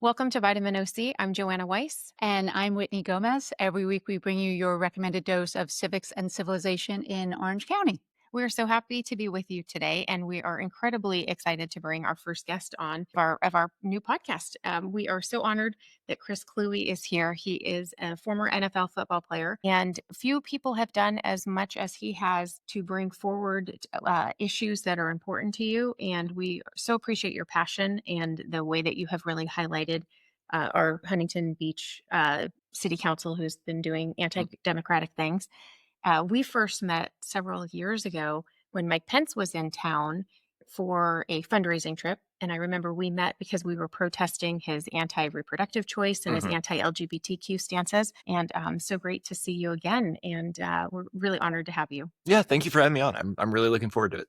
Welcome to Vitamin OC. I'm Joanna Weiss. And I'm Whitney Gomez. Every week we bring you your recommended dose of civics and civilization in Orange County. We're so happy to be with you today, and we are incredibly excited to bring our first guest on of our new podcast. We are so honored that Chris Kluwe is here. He is a former NFL football player, and few people have done as much as he has to bring forward issues that are important to you. And we so appreciate your passion and the way that you have really highlighted our Huntington Beach City Council, who's been doing anti-democratic things. We first met several years ago when Mike Pence was in town for a fundraising trip. And I remember we met because we were protesting his anti-reproductive choice and his anti-LGBTQ stances. And so great to see you again. And we're really honored to have you. Yeah, thank you for having me on. I'm really looking forward to it.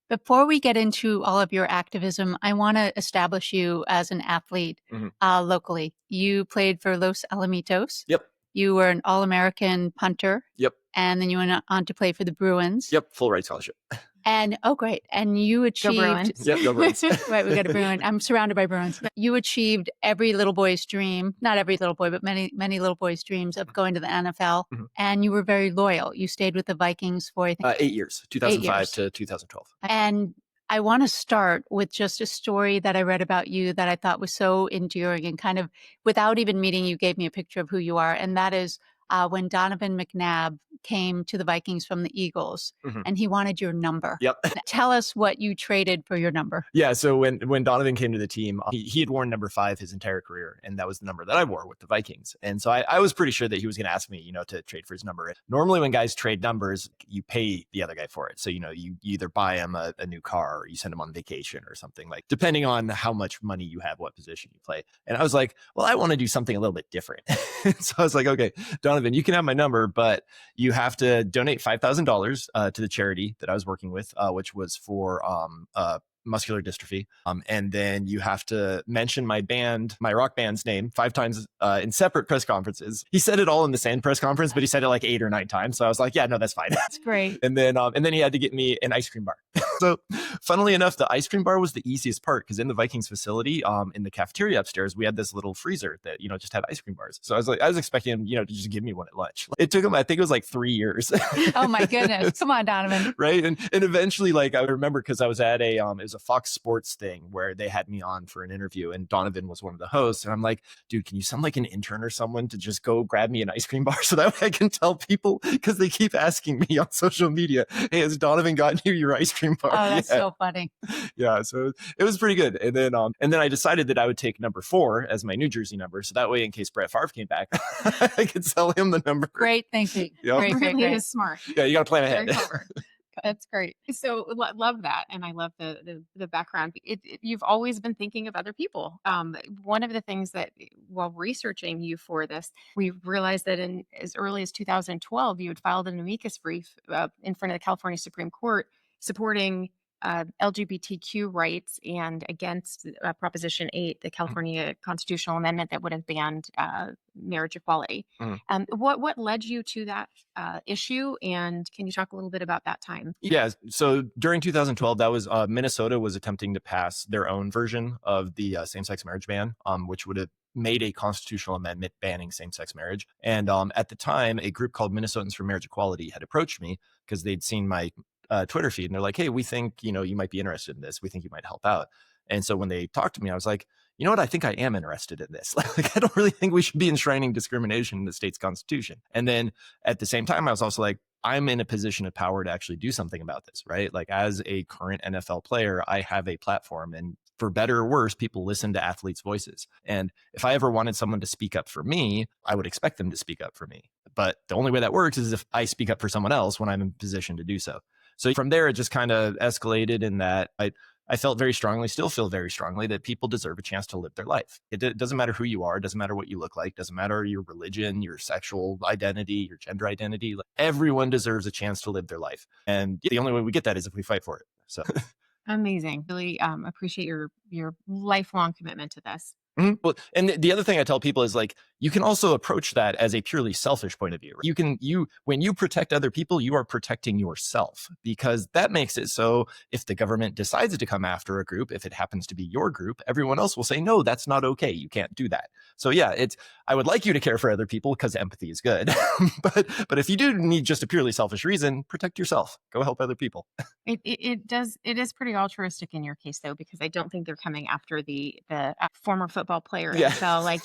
Before we get into all of your activism, I want to establish you as an athlete locally. You played for Los Alamitos. Yep. You were an All-American punter. Yep. And then you went on to play for the Bruins. Yep. Full ride scholarship. And, oh, great. And you achieved... Go Bruins. Yep, go Bruins. Right, we got a Bruin. I'm surrounded by Bruins. You achieved every little boy's dream, not every little boy, but many little boys' dreams of going to the NFL. And you were very loyal. You stayed with the Vikings for, I think... 8 years, 2005 to 2012. And I want to start with just a story that I read about you that I thought was so endearing, and kind of, without even meeting you, gave me a picture of who you are. And that is when Donovan McNabb came to the Vikings from the Eagles and he wanted your number. Yep. Tell us what you traded for your number. Yeah. So when Donovan came to the team, he had worn number 5 his entire career. And that was the number that I wore with the Vikings. And so I was pretty sure that he was going to ask me, to trade for his number. Normally when guys trade numbers, you pay the other guy for it. So, you either buy him a new car or you send him on vacation or something, like, depending on how much money you have, what position you play. And I was like, well, I want to do something a little bit different. So I was like, okay, Donovan, you can have my number, but you have to donate $5,000 to the charity that I was working with, which was for muscular dystrophy. And then you have to mention my rock band's name 5 times in separate press conferences. He said it all in the same press conference, but he said it like 8 or 9 times. So I was like, yeah, no, that's fine. That's great. And then he had to get me an ice cream bar. So funnily enough, the ice cream bar was the easiest part, because in the Vikings facility, in the cafeteria upstairs, we had this little freezer that, just had ice cream bars. So I was expecting him, to just give me one at lunch. It took him, I think it was like 3 years. Oh my goodness. Come on, Donovan. Right. And eventually, like, I remember, because I was at it was a Fox Sports thing where they had me on for an interview, and Donovan was one of the hosts. And I'm like, dude, can you sound like an intern or someone to just go grab me an ice cream bar so that way I can tell people, because they keep asking me on social media, hey, has Donovan gotten you your ice cream bar? Oh, that's so funny. Yeah. So it was pretty good. And then I decided that I would take number 4 as my New Jersey number. So that way, in case Brett Favre came back, I could sell him the number. Great thinking. Yep. Really is smart. Yeah. You got to plan ahead. That's great. So love that. And I love the background. You've always been thinking of other people. One of the things that, while researching you for this, we realized that in as early as 2012, you had filed an amicus brief in front of the California Supreme Court supporting LGBTQ rights and against Proposition 8, the California constitutional amendment that would have banned marriage equality. What led you to that issue? And can you talk a little bit about that time? Yeah. So during 2012, that was Minnesota was attempting to pass their own version of the same-sex marriage ban, which would have made a constitutional amendment banning same-sex marriage. And at the time, a group called Minnesotans for Marriage Equality had approached me because they'd seen my Twitter feed, and they're like, hey, we think, you might be interested in this. We think you might help out. And so when they talked to me, I was like, you know what? I think I am interested in this. Like, I don't really think we should be enshrining discrimination in the state's constitution. And then at the same time, I was also like, I'm in a position of power to actually do something about this, right? Like, as a current NFL player, I have a platform, and for better or worse, people listen to athletes' voices. And if I ever wanted someone to speak up for me, I would expect them to speak up for me. But the only way that works is if I speak up for someone else when I'm in position to do so. So from there, it just kind of escalated in that I felt very strongly, still feel very strongly, that people deserve a chance to live their life. It doesn't matter who you are. It doesn't matter what you look like. It doesn't matter your religion, your sexual identity, your gender identity. Like, everyone deserves a chance to live their life. And the only way we get that is if we fight for it. So amazing. Really appreciate your lifelong commitment to this. Well, and the other thing I tell people is, like, you can also approach that as a purely selfish point of view. When you protect other people, you are protecting yourself, because that makes it so if the government decides to come after a group, if it happens to be your group, everyone else will say, no, that's not okay. You can't do that. So yeah, I would like you to care for other people because empathy is good. but if you do need just a purely selfish reason, protect yourself. Go help other people. It is pretty altruistic in your case though, because I don't think they're coming after the former football player Yeah. and fell like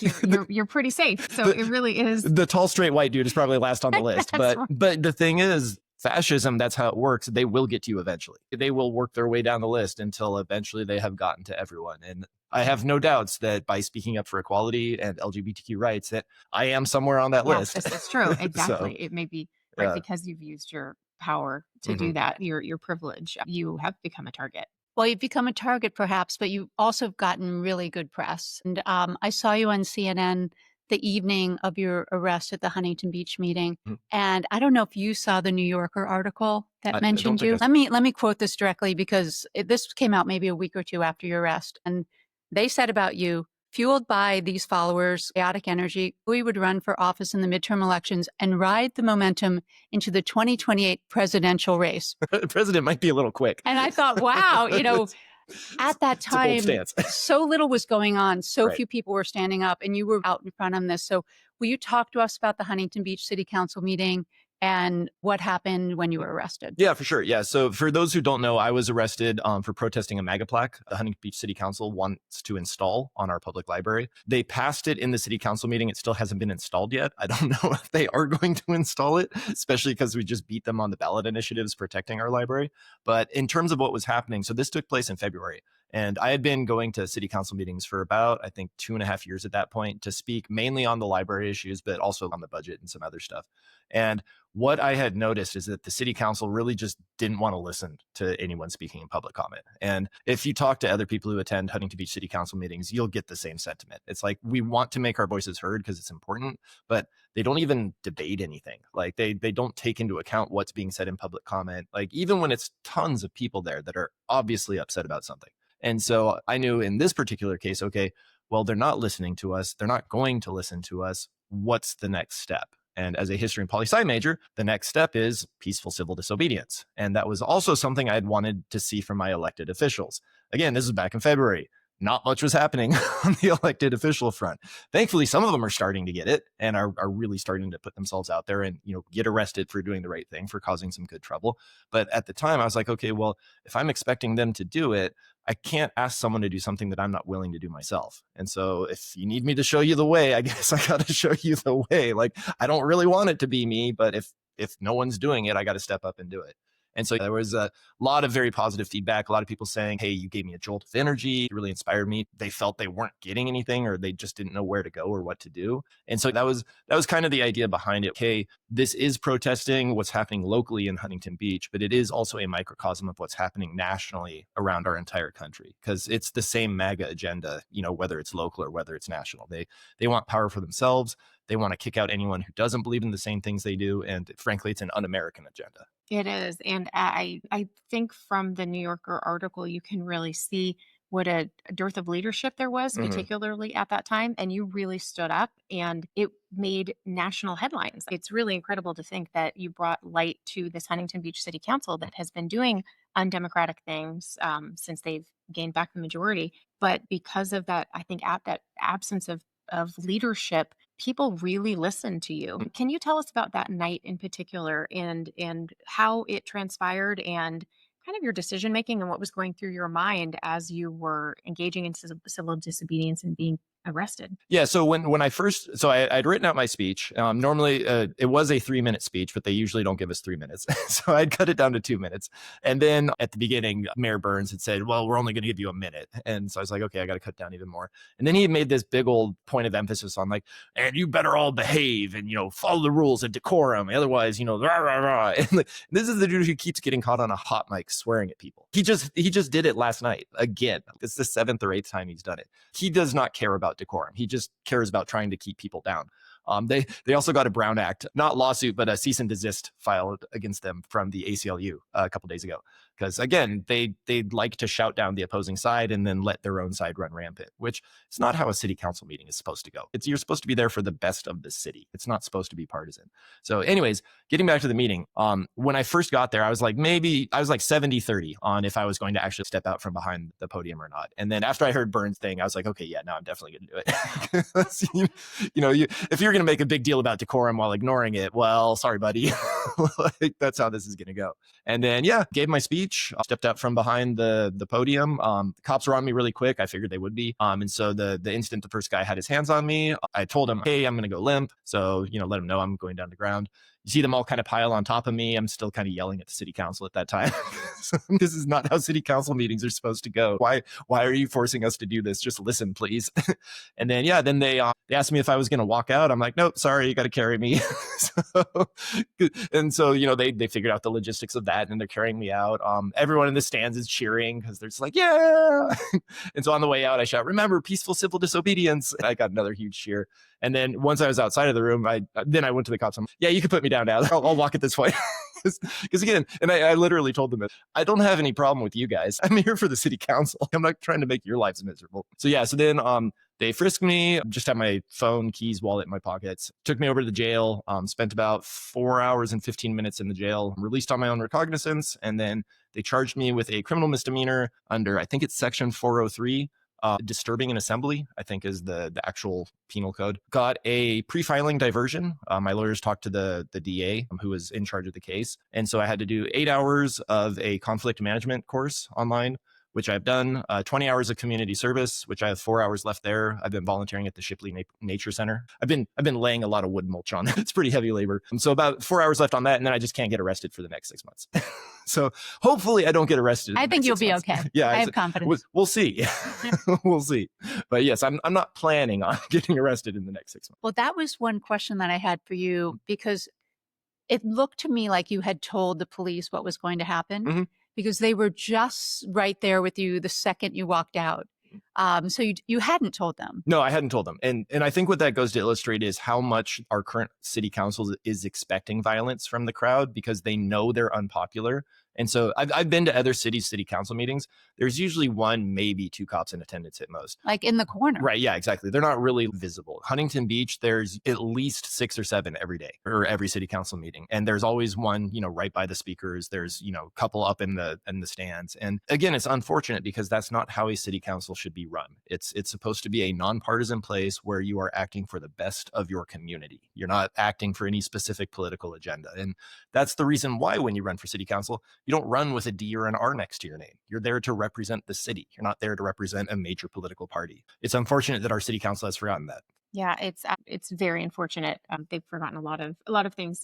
you're pretty safe. So it really is. The tall straight white dude is probably last on the list. That's but the thing is, fascism, that's how it works. They will get to you eventually. They will work their way down the list until eventually they have gotten to everyone. And I have no doubts that by speaking up for equality and LGBTQ rights, that I am somewhere on that list. This is true. Exactly. So, it may be right yeah. because you've used your power to do that, your privilege. You have become a target. Well, you've become a target perhaps, but you've also gotten really good press. And I saw you on CNN the evening of your arrest at the Huntington Beach meeting. And I don't know if you saw the New Yorker article that mentioned you. Let me quote this directly, because this came out maybe a week or two after your arrest. And they said about you, fueled by these followers' chaotic energy, we would run for office in the midterm elections and ride the momentum into the 2028 presidential race. The president might be a little quick. And I thought, wow, at that time, so little was going on. So few people were standing up, and you were out in front on this. So will you talk to us about the Huntington Beach City Council meeting and what happened when you were arrested? Yeah, for sure. Yeah. So for those who don't know, I was arrested for protesting a MAGA plaque the Huntington Beach City Council wants to install on our public library. They passed it in the city council meeting. It still hasn't been installed yet. I don't know if they are going to install it, especially because we just beat them on the ballot initiatives protecting our library. But in terms of what was happening, so this took place in February. And I had been going to city council meetings for about, I think, 2.5 years at that point to speak mainly on the library issues, but also on the budget and some other stuff. And what I had noticed is that the city council really just didn't want to listen to anyone speaking in public comment. And if you talk to other people who attend Huntington Beach City Council meetings, you'll get the same sentiment. It's like, we want to make our voices heard because it's important, but they don't even debate anything. Like they don't take into account what's being said in public comment, like even when it's tons of people there that are obviously upset about something. And so I knew in this particular case, okay, well, they're not listening to us. They're not going to listen to us. What's the next step? And as a history and poli-sci major, the next step is peaceful civil disobedience. And that was also something I had wanted to see from my elected officials. Again, this is back in February. Not much was happening on the elected official front. Thankfully, some of them are starting to get it and are really starting to put themselves out there and, get arrested for doing the right thing, for causing some good trouble. But at the time, I was like, okay, well, if I'm expecting them to do it, I can't ask someone to do something that I'm not willing to do myself. And so if you need me to show you the way, I guess I got to show you the way. Like, I don't really want it to be me, but if no one's doing it, I got to step up and do it. And so there was a lot of very positive feedback. A lot of people saying, hey, you gave me a jolt of energy. It really inspired me. They felt they weren't getting anything, or they just didn't know where to go or what to do. And so that was kind of the idea behind it. Okay, this is protesting what's happening locally in Huntington Beach, but it is also a microcosm of what's happening nationally around our entire country, because it's the same MAGA agenda, whether it's local or whether it's national. They want power for themselves. They want to kick out anyone who doesn't believe in the same things they do. And frankly, it's an un-American agenda. It is. And I think from the New Yorker article, you can really see what a dearth of leadership there was, particularly at that time. And you really stood up, and it made national headlines. It's really incredible to think that you brought light to this Huntington Beach City Council that has been doing undemocratic things since they've gained back the majority. But because of that, I think that absence of leadership, people really listened to you. Can you tell us about that night in particular, and how it transpired, and kind of your decision making and what was going through your mind as you were engaging in civil disobedience and being arrested? Yeah. So when I first, I'd written out my speech. Normally it was a 3-minute speech, but they usually don't give us 3 minutes. So I'd cut it down to 2 minutes. And then at the beginning, Mayor Burns had said, well, we're only going to give you a minute. And so I was like, okay, I got to cut down even more. And then he made this big old point of emphasis on like, and you better all behave and, follow the rules and decorum. Otherwise, rah, rah, rah. And like, this is the dude who keeps getting caught on a hot mic swearing at people. He just did it last night. Again, it's the 7th or 8th time he's done it. He does not care about decorum. He just cares about trying to keep people down. They also got a Brown Act, not lawsuit, but a cease and desist filed against them from the ACLU a couple days ago. Because again, they'd like to shout down the opposing side and then let their own side run rampant, which is not how a city council meeting is supposed to go. You're supposed to be there for the best of the city. It's not supposed to be partisan. So anyways, getting back to the meeting, when I first got there, I was like 70-30 on if I was going to actually step out from behind the podium or not. And then after I heard Burns' thing, I was like, okay, yeah, no, I'm definitely going to do it. If you're going to make a big deal about decorum while ignoring it, well, sorry, buddy. Like, that's how this is going to go. And then, yeah, gave my speech, stepped out from behind the podium. The cops were on me really quick. I figured they would be. And so the instant the first guy had his hands on me, I told him, hey, I'm going to go limp. So, let him know I'm going down to ground. You see them all kind of pile on top of me. I'm still kind of yelling at the city council at that time. So this is not how city council meetings are supposed to go. Why are you forcing us to do this? Just listen, please. And then, yeah, then they asked me if I was going to walk out. I'm like, nope, sorry, you got to carry me. So, they figured out the logistics of that and they're carrying me out. Everyone in the stands is cheering because they're just like, yeah. And so on the way out, I shout, remember, peaceful civil disobedience. And I got another huge cheer. And then once I was outside of the room, I went to the cops. I'm like, yeah, you can put me down now. I'll walk it this way. Because again, and I literally told them that I don't have any problem with you guys. I'm here for the city council. I'm not trying to make your lives miserable. So yeah, so then they frisked me, just had my phone, keys, wallet in my pockets, took me over to the jail, spent about 4 hours and 15 minutes in the jail, released on my own recognizance. And then they charged me with a criminal misdemeanor under, I think it's section 403. Disturbing an assembly, I think, is the actual penal code. Got a pre-filing diversion. My lawyers talked to the DA who was in charge of the case. And so I had to do 8 hours of a conflict management course online, which I've done, 20 hours of community service, which I have 4 hours left there. I've been volunteering at the Shipley Nature Center. I've been laying a lot of wood mulch on that. It's pretty heavy labor. So about 4 hours left on that, and then I just can't get arrested for the next 6 months. So hopefully I don't get arrested. I think you'll be okay. Yeah, I have confidence. We'll see. We'll see. But yes, I'm not planning on getting arrested in the next 6 months. Well, that was one question that I had for you, because it looked to me like you had told the police what was going to happen. Mm-hmm. Because they were just right there with you the second you walked out. So you hadn't told them. No, I hadn't told them. And I think what that goes to illustrate is how much our current city council is expecting violence from the crowd because they know they're unpopular. And so I've been to other cities' city council meetings. There's usually one, maybe two cops in attendance at most. Like in the corner. Right. Yeah, exactly. They're not really visible. Huntington Beach, there's at least 6 or 7 every day or every city council meeting. And there's always one, right by the speakers. There's, a couple up in the stands. And again, it's unfortunate because that's not how a city council should be run. It's supposed to be a nonpartisan place where you are acting for the best of your community. You're not acting for any specific political agenda. And that's the reason why when you run for city council, you don't run with a D or an R next to your name. You're there to represent the city. You're not there to represent a major political party. It's unfortunate that our city council has forgotten that. Yeah, it's very unfortunate. They've forgotten a lot of things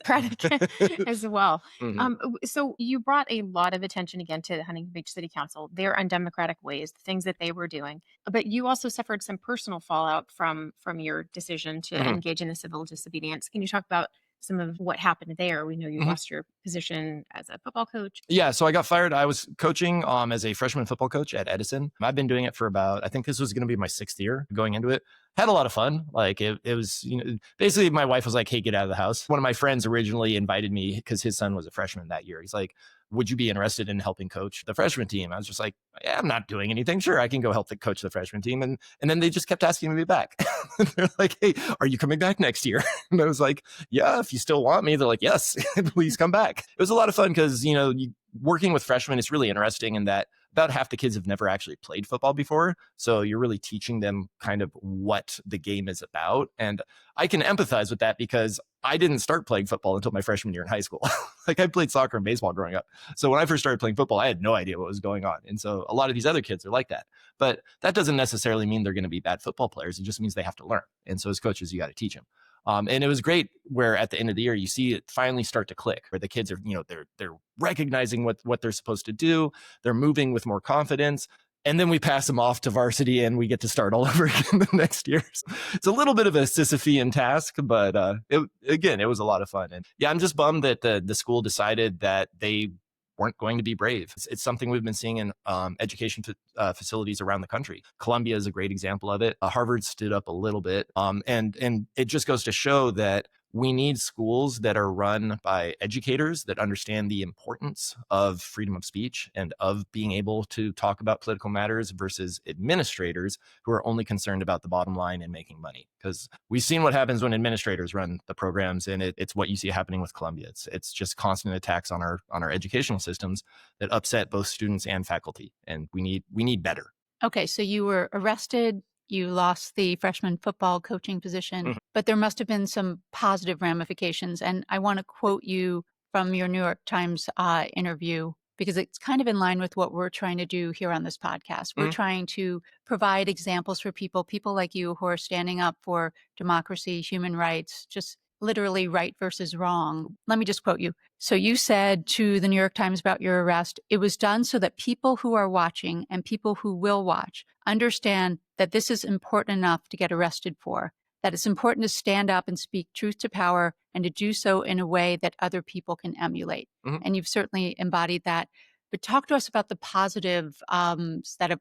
as well. Mm-hmm. So you brought a lot of attention again to the Huntington Beach City Council, their undemocratic ways, the things that they were doing. But you also suffered some personal fallout from your decision to engage in the civil disobedience. Can you talk about some of what happened there? We know you lost your position as a football coach. Yeah, so I got fired. I was coaching as a freshman football coach at Edison. I've been doing it for I think this was going to be my 6th year going into it. Had a lot of fun. Like it was, basically my wife was like, hey, get out of the house. One of my friends originally invited me because his son was a freshman that year. He's like, would you be interested in helping coach the freshman team? I was just like, yeah, I'm not doing anything. Sure, I can go help coach the freshman team. And then they just kept asking me to be back. They're like, hey, are you coming back next year? And I was like, yeah, if you still want me. They're like, yes, please come back. It was a lot of fun because, working with freshmen is really interesting in that about half the kids have never actually played football before. So you're really teaching them kind of what the game is about. And I can empathize with that because I didn't start playing football until my freshman year in high school. Like I played soccer and baseball growing up. So when I first started playing football, I had no idea what was going on. And so a lot of these other kids are like that. But that doesn't necessarily mean they're going to be bad football players. It just means they have to learn. And so as coaches, you got to teach them. And it was great where at the end of the year, you see it finally start to click where the kids are, they're recognizing what they're supposed to do. They're moving with more confidence. And then we pass them off to varsity and we get to start all over again the next year. So it's a little bit of a Sisyphean task, but it was a lot of fun. And yeah, I'm just bummed that the school decided that they weren't going to be brave. It's something we've been seeing in education facilities around the country. Columbia is a great example of it. Harvard stood up a little bit. And it just goes to show that We need schools that are run by educators that understand the importance of freedom of speech and of being able to talk about political matters versus administrators who are only concerned about the bottom line and making money. Because we've seen what happens when administrators run the programs, and it's what you see happening with Columbia. It's just constant attacks on our educational systems that upset both students and faculty, and we need better. Okay, so you were arrested, you lost the freshman football coaching position, but there must have been some positive ramifications. And I want to quote you from your New York Times interview because it's kind of in line with what we're trying to do here on this podcast. We're trying to provide examples for people like you who are standing up for democracy, human rights, just literally right versus wrong. Let me just quote you. So you said to the New York Times about your arrest, it was done so that people who are watching and people who will watch understand that this is important enough to get arrested for, that it's important to stand up and speak truth to power and to do so in a way that other people can emulate. And you've certainly embodied that. But talk to us about the positives that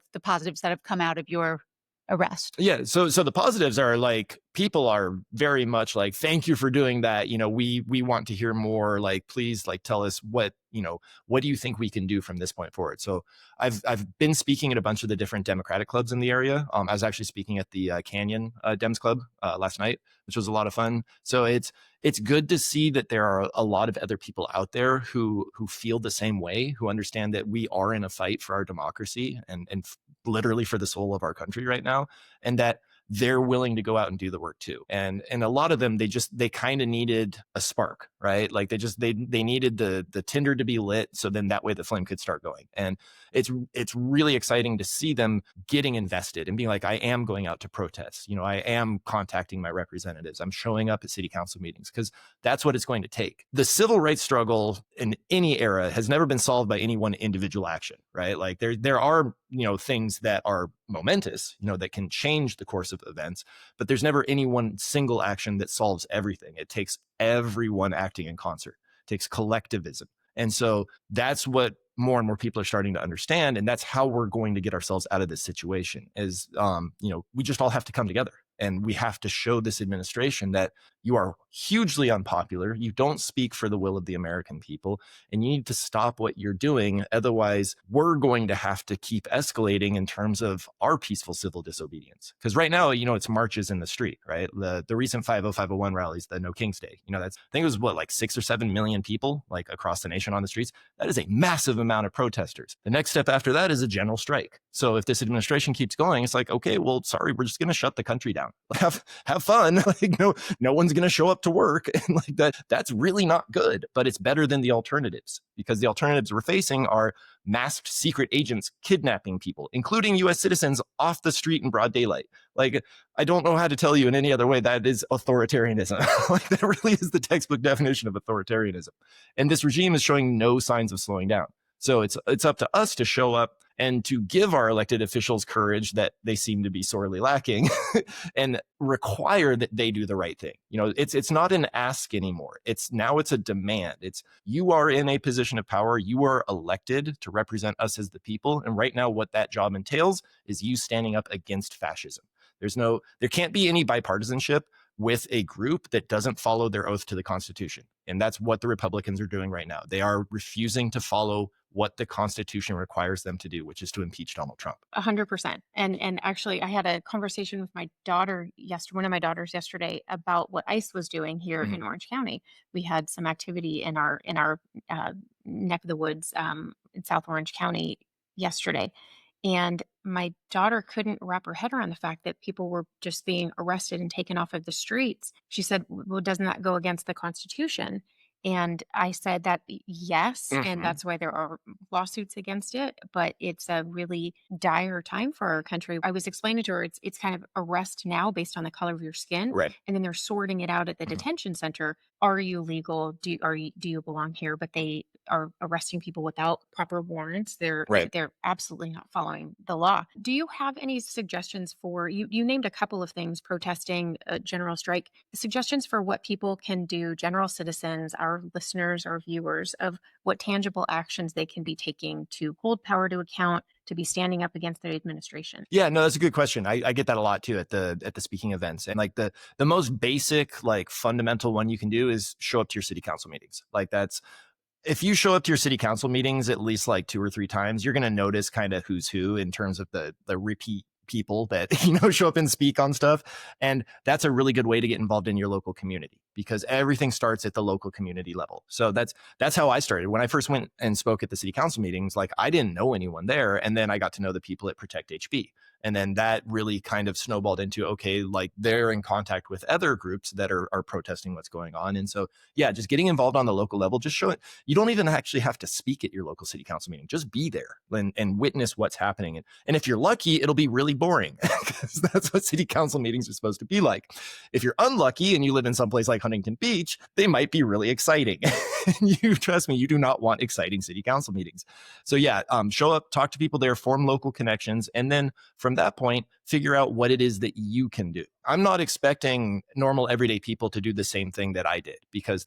have come out of your arrest. Yeah. So the positives are like, people are very much like, thank you for doing that. We want to hear more. Like, please, like, tell us what do you think we can do from this point forward? So I've been speaking at a bunch of the different Democratic clubs in the area. I was actually speaking at the Canyon Dems Club last night, which was a lot of fun. So it's good to see that there are a lot of other people out there who feel the same way, who understand that we are in a fight for our democracy and literally for the soul of our country right now, and that they're willing to go out and do the work too. And a lot of them, they kind of needed a spark, right? Like they needed the tinder to be lit. So then that way the flame could start going. And it's really exciting to see them getting invested and being like, I am going out to protest. I am contacting my representatives. I'm showing up at city council meetings because that's what it's going to take. The civil rights struggle in any era has never been solved by any one individual action, right? Like there are, things that are momentous, that can change the course of events, but there's never any one single action that solves everything. It takes everyone acting in concert. It takes collectivism. And so that's what more and more people are starting to understand. And that's how we're going to get ourselves out of this situation is, we just all have to come together. And we have to show this administration that you are hugely unpopular. You don't speak for the will of the American people, and you need to stop what you're doing. Otherwise, we're going to have to keep escalating in terms of our peaceful civil disobedience. Because right now, it's marches in the street, right? The recent 50501 rallies, the No Kings Day, I think it was like 6 or 7 million people like across the nation on the streets. That is a massive amount of protesters. The next step after that is a general strike. So if this administration keeps going, it's like, okay, well, sorry, we're just going to shut the country down. Have fun. Like no one's going to show up to work, and like that's really not good. But it's better than the alternatives, because the alternatives we're facing are masked secret agents kidnapping people, including U.S. citizens, off the street in broad daylight. Like, I don't know how to tell you in any other way that is authoritarianism. Like, that really is the textbook definition of authoritarianism. And this regime is showing no signs of slowing down. So it's up to us to show up and to give our elected officials courage that they seem to be sorely lacking and require that they do the right thing. It's not an ask anymore. It's a demand. It's, you are in a position of power. You are elected to represent us as the people. And right now, what that job entails is you standing up against fascism. There can't be any bipartisanship with a group that doesn't follow their oath to the Constitution. And that's what the Republicans are doing right now. They are refusing to follow what the Constitution requires them to do, which is to impeach Donald Trump. 100%. And actually, I had a conversation with my daughter one of my daughters yesterday about what ICE was doing here in Orange County. We had some activity in our neck of the woods in South Orange County yesterday. And my daughter couldn't wrap her head around the fact that people were just being arrested and taken off of the streets. She said, well, doesn't that go against the Constitution? And I said that yes, and that's why there are lawsuits against it, but it's a really dire time for our country. I was explaining to her, it's kind of arrest now based on the color of your skin. Right. And then they're sorting it out at the detention center. Are you legal? Do you belong here? But they are arresting people without proper warrants. Right. They're absolutely not following the law. Do you have any suggestions for you? You named a couple of things: protesting, a general strike. Suggestions for what people can do, general citizens, our listeners, our viewers, of what tangible actions they can be taking to hold power to account, to be standing up against the administration. Yeah, no, that's a good question. I get that a lot too at the speaking events. And like the most basic, like fundamental one you can do is show up to your city council meetings. Like that's if you show up to your city council meetings at least like 2 or 3 times, you're going to notice kind of who's who in terms of the repeat people that show up and speak on stuff. And that's a really good way to get involved in your local community, because everything starts at the local community level. So that's how I started. When I first went and spoke at the city council meetings, like I didn't know anyone there, and then I got to know the people at Protect HB. And then that really kind of snowballed into, okay, like they're in contact with other groups that are protesting what's going on. And so, yeah, just getting involved on the local level, just show it. You don't even actually have to speak at your local city council meeting. Just be there and witness what's happening. And if you're lucky, it'll be really boring, because that's what city council meetings are supposed to be like. If you're unlucky and you live in someplace like Huntington Beach, they might be really exciting. You trust me, you do not want exciting city council meetings. So yeah, show up, talk to people there, form local connections, and then from that point, figure out what it is that you can do. I'm not expecting normal everyday people to do the same thing that I did, because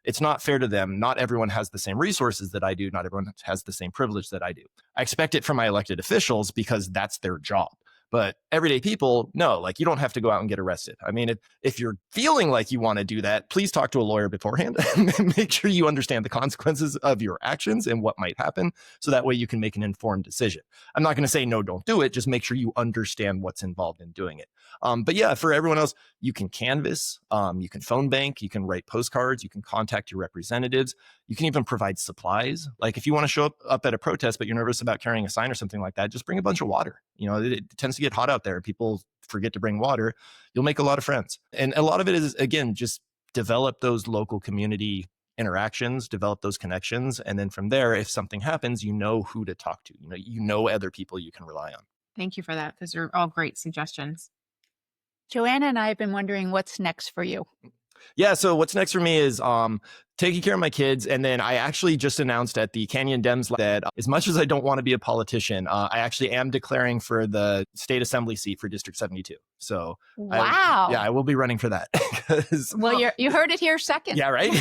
it's not fair to them. Not everyone has the same resources that I do. Not everyone has the same privilege that I do. I expect it from my elected officials because that's their job. But everyday people, no, like you don't have to go out and get arrested. I mean, if you're feeling like you want to do that, please talk to a lawyer beforehand and make sure you understand the consequences of your actions and what might happen. So that way you can make an informed decision. I'm not going to say, no, don't do it. Just make sure you understand what's involved in doing it. But yeah, for everyone else, you can canvass, you can phone bank, you can write postcards, you can contact your representatives. You can even provide supplies. Like if you want to show up at a protest, but you're nervous about carrying a sign or something like that, just bring a bunch of water. It tends to get hot out there. People forget to bring water. You'll make a lot of friends. And a lot of it is, again, just develop those local community interactions, develop those connections. And then from there, if something happens, you know who to talk to. You know other people you can rely on. Thank you for that. Those are all great suggestions. Joanna and I have been wondering what's next for you. Yeah, so what's next for me is taking care of my kids. And then I actually just announced at the Canyon Dems that as much as I don't want to be a politician, I actually am declaring for the state assembly seat for District 72. So wow. I will be running for that. Well, you heard it here second. Yeah, right?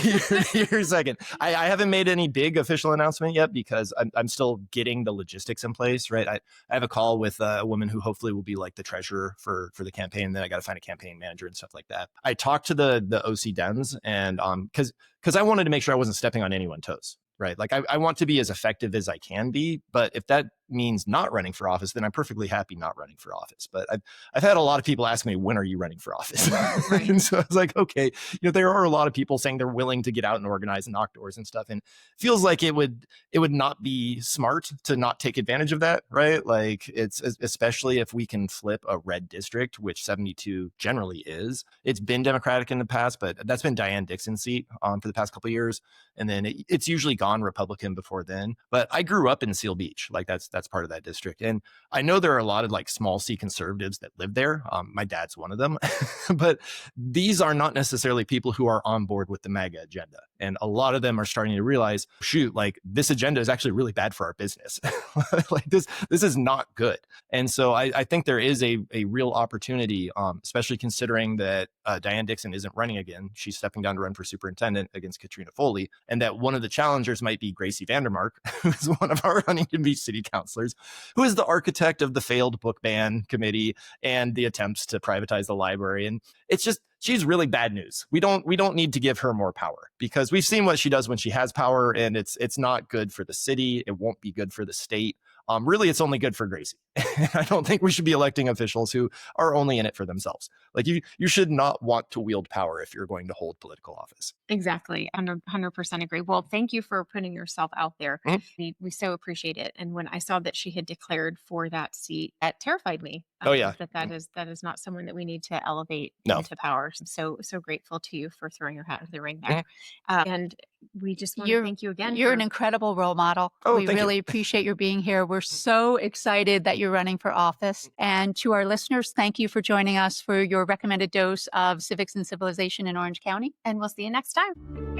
You're second. I haven't made any big official announcement yet because I'm still getting the logistics in place, right? I have a call with a woman who hopefully will be like the treasurer for the campaign. Then I got to find a campaign manager and stuff like that. I talked to the OC Dems and because I wanted to make sure I wasn't stepping on anyone's toes, right? Like I want to be as effective as I can be, but if that means not running for office, then I'm perfectly happy not running for office. But I've had a lot of people ask me, when are you running for office? Right. And so I was like, okay, there are a lot of people saying they're willing to get out and organize and knock doors and stuff. And it feels like it would not be smart to not take advantage of that, right? Like it's especially if we can flip a red district, which 72 generally is. It's been Democratic in the past, but that's been Diane Dixon's seat for the past couple of years. And then it's usually gone Republican before then. But I grew up in Seal Beach. Like that's part of that district. And I know there are a lot of like small C conservatives that live there. My dad's one of them. But these are not necessarily people who are on board with the MAGA agenda. And a lot of them are starting to realize, shoot, like this agenda is actually really bad for our business. Like this is not good. And so I think there is a real opportunity, especially considering that Diane Dixon isn't running again. She's stepping down to run for superintendent against Katrina Foley. And that one of the challengers might be Gracie Vandermark, who's one of our Huntington Beach city councilors, who is the architect of the failed book ban committee and the attempts to privatize the library. And it's just, she's really bad news. We don't need to give her more power, because we've seen what she does when she has power, and it's not good for the city. It won't be good for the state. Really, it's only good for Gracie. I don't think we should be electing officials who are only in it for themselves. Like you should not want to wield power if you're going to hold political office. Exactly. 100% agree. Well, thank you for putting yourself out there. Mm-hmm. We so appreciate it. And when I saw that she had declared for that seat, that terrified me. Oh yeah. That is not someone that we need to elevate into power. So grateful to you for throwing your hat into the ring there. And we just want to thank you again. You're an incredible role model. We really appreciate your being here. We're so excited that you're running for office. And to our listeners, thank you for joining us for your recommended dose of civics and civilization in Orange County. And we'll see you next time.